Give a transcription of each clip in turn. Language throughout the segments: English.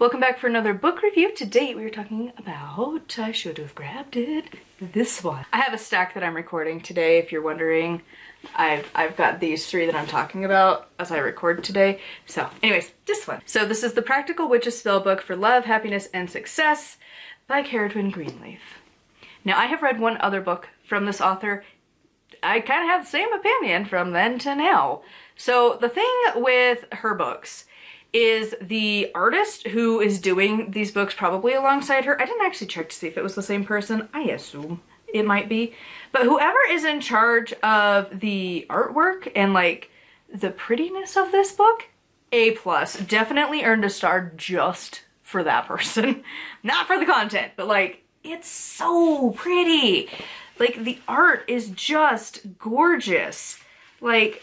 Welcome back for another book review. Today we are talking about, I should have grabbed it, this one. I have a stack that I'm recording today, if you're wondering. I've got these three that I'm talking about as I record today. So anyways, this one. So this is The Practical Witch's Spellbook for Love, Happiness, and Success by Cerridwen Greenleaf. Now I have read one other book from this author. I kind of have the same opinion from then to now. So the thing with her books is the artist who is doing these books probably alongside her. I didn't actually check to see if it was the same person. I assume it might be. But whoever is in charge of the artwork and like the prettiness of this book, A+. Definitely earned a star just for that person. Not for the content, but like, it's so pretty. Like, the art is just gorgeous. Like,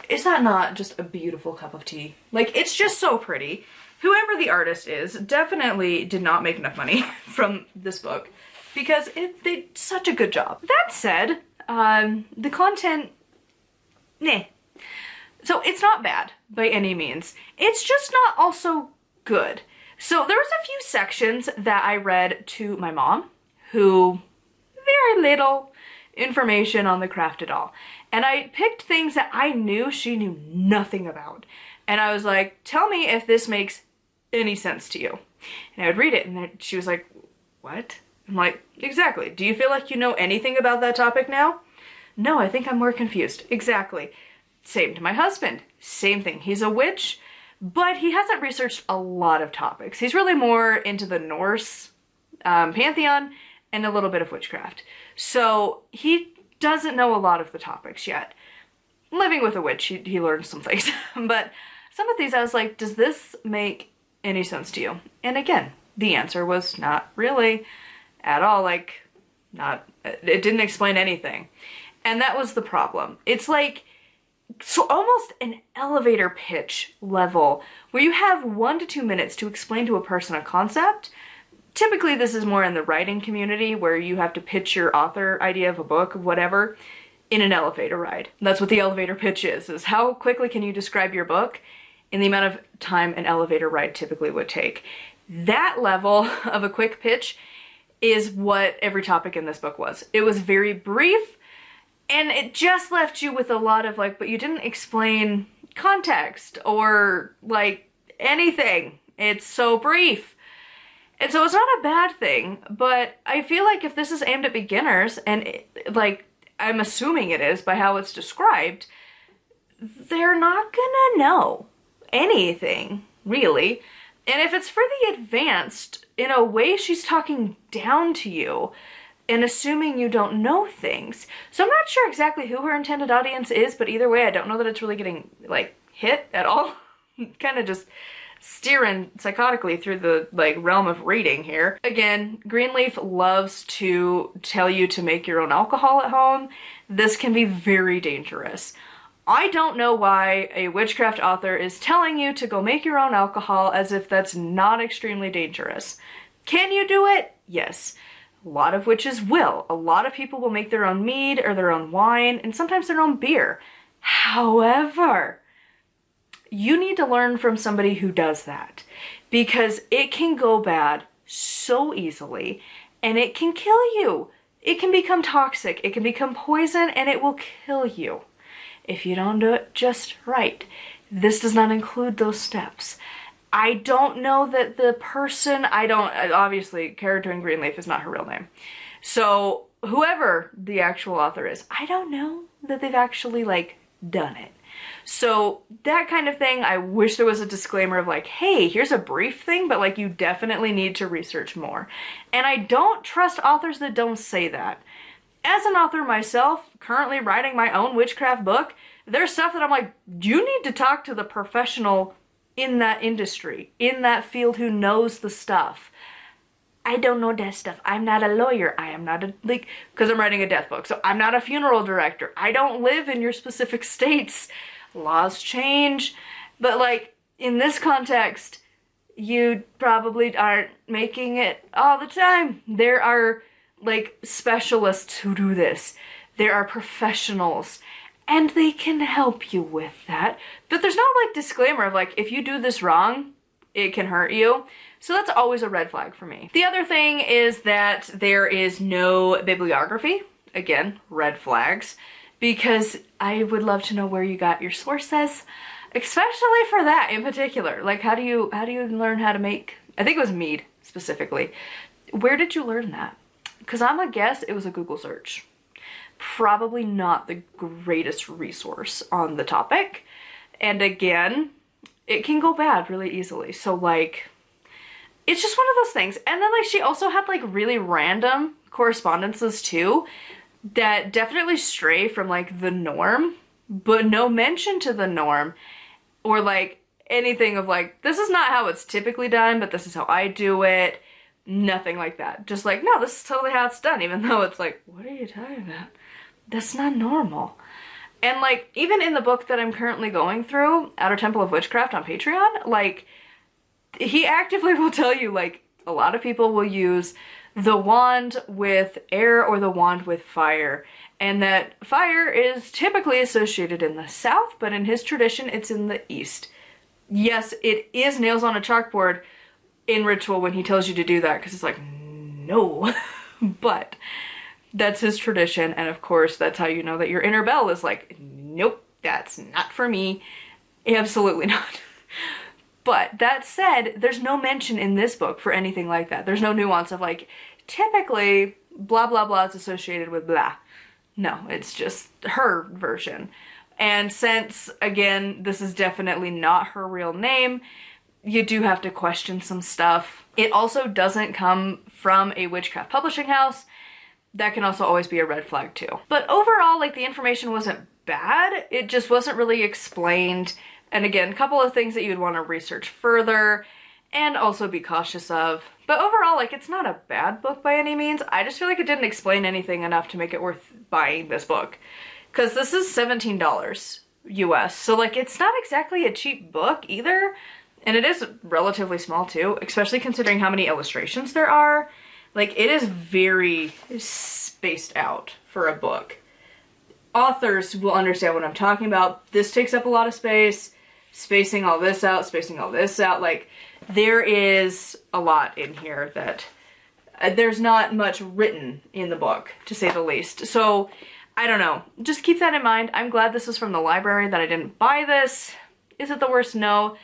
is that not just a beautiful cup of tea? Like, it's just so pretty. Whoever the artist is definitely did not make enough money from this book because they did such a good job. That said, the content, meh. So it's not bad by any means. It's just not also good. So there was a few sections that I read to my mom, who very little information on the craft at all. And I picked things that I knew she knew nothing about. And I was like, tell me if this makes any sense to you. And I would read it and she was like, what? I'm like, exactly. Do you feel like you know anything about that topic now? No, I think I'm more confused. Exactly. Same to my husband. Same thing. He's a witch, but he hasn't researched a lot of topics. He's really more into the Norse pantheon and a little bit of witchcraft. So he doesn't know a lot of the topics yet. Living with a witch, he learned some things. But some of these I was like, does this make any sense to you? And again, the answer was not really at all. Like, it didn't explain anything. And that was the problem. It's like, so almost an elevator pitch level where you have 1 to 2 minutes to explain to a person a concept. Typically this is more in the writing community where you have to pitch your author idea of a book, whatever, in an elevator ride. That's what the elevator pitch is how quickly can you describe your book in the amount of time an elevator ride typically would take. That level of a quick pitch is what every topic in this book was. It was very brief and it just left you with a lot of like, but you didn't explain context or like anything. It's so brief. And so it's not a bad thing, but I feel like if this is aimed at beginners, and like, I'm assuming it is by how it's described, they're not gonna know anything, really. And if it's for the advanced, in a way she's talking down to you and assuming you don't know things. So I'm not sure exactly who her intended audience is, but either way, I don't know that it's really getting, like, hit at all. Kind of just steering psychotically through the like realm of reading here. Again, Greenleaf loves to tell you to make your own alcohol at home. This can be very dangerous. I don't know why a witchcraft author is telling you to go make your own alcohol as if that's not extremely dangerous. Can you do it? Yes. A lot of witches will. A lot of people will make their own mead or their own wine and sometimes their own beer. However, you need to learn from somebody who does that because it can go bad so easily and it can kill you. It can become toxic, it can become poison, and it will kill you if you don't do it just right. This does not include those steps. I don't know that the person, obviously Cerridwen Greenleaf is not her real name. So whoever the actual author is, I don't know that they've actually like done it. So that kind of thing, I wish there was a disclaimer of like, hey, here's a brief thing, but like you definitely need to research more. And I don't trust authors that don't say that. As an author myself, currently writing my own witchcraft book, there's stuff that I'm like, you need to talk to the professional in that industry, in that field who knows the stuff. I don't know that stuff. I'm not a lawyer. I am not because I'm writing a death book. So I'm not a funeral director. I don't live in your specific states. Laws change. But like in this context, you probably aren't making it all the time. There are like specialists who do this. There are professionals and they can help you with that. But there's no like disclaimer of like, if you do this wrong, it can hurt you. So that's always a red flag for me. The other thing is that there is no bibliography. Again, red flags, because I would love to know where you got your sources, especially for that in particular. Like, how do you learn how to make, I think it was mead specifically. Where did you learn that? Because I'm gonna guess it was a Google search. Probably not the greatest resource on the topic. And again, it can go bad really easily. So like, it's just one of those things. And then like she also had like really random correspondences too that definitely stray from like the norm, but no mention to the norm or like anything of like, this is not how it's typically done, but this is how I do it. Nothing like that. Just like, no, this is totally how it's done, even though it's like, what are you talking about? That's not normal. And like, even in the book that I'm currently going through, Outer Temple of Witchcraft on Patreon, like, he actively will tell you, like, a lot of people will use the wand with air or the wand with fire. And that fire is typically associated in the south, but in his tradition, it's in the east. Yes, it is nails on a chalkboard in ritual when he tells you to do that, because it's like, no. But that's his tradition, and of course that's how you know that your inner bell is like, nope, that's not for me. Absolutely not. But that said, there's no mention in this book for anything like that. There's no nuance of like, typically blah blah blah is associated with blah. No, it's just her version. And since, again, this is definitely not her real name, you do have to question some stuff. It also doesn't come from a witchcraft publishing house. That can also always be a red flag too. But overall, like, the information wasn't bad. It just wasn't really explained. And again, a couple of things that you'd want to research further and also be cautious of. But overall, like, it's not a bad book by any means. I just feel like it didn't explain anything enough to make it worth buying this book. Because this is $17 US. So like, it's not exactly a cheap book either. And it is relatively small too, especially considering how many illustrations there are. Like, it is very spaced out for a book. Authors will understand what I'm talking about. This takes up a lot of space, spacing all this out, spacing all this out. Like, there is a lot in here that there's not much written in the book, to say the least. So, I don't know. Just keep that in mind. I'm glad this is from the library, that I didn't buy this. Is it the worst? No.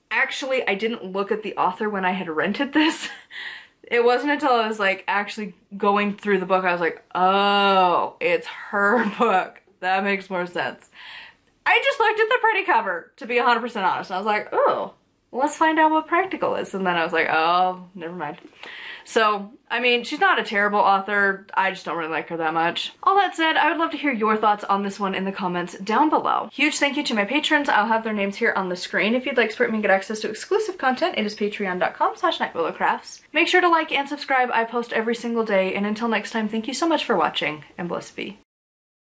Actually, I didn't look at the author when I had rented this. It wasn't until I was like actually going through the book, I was like, oh, it's her book. That makes more sense. I just looked at the pretty cover, to be 100% honest. I was like, oh, let's find out what practical is. And then I was like, oh, never mind. So, I mean, she's not a terrible author. I just don't really like her that much. All that said, I would love to hear your thoughts on this one in the comments down below. Huge thank you to my patrons. I'll have their names here on the screen. If you'd like to support me and get access to exclusive content, it is patreon.com/nightwillowcrafts. Make sure to like and subscribe. I post every single day. And until next time, thank you so much for watching, and blessed be.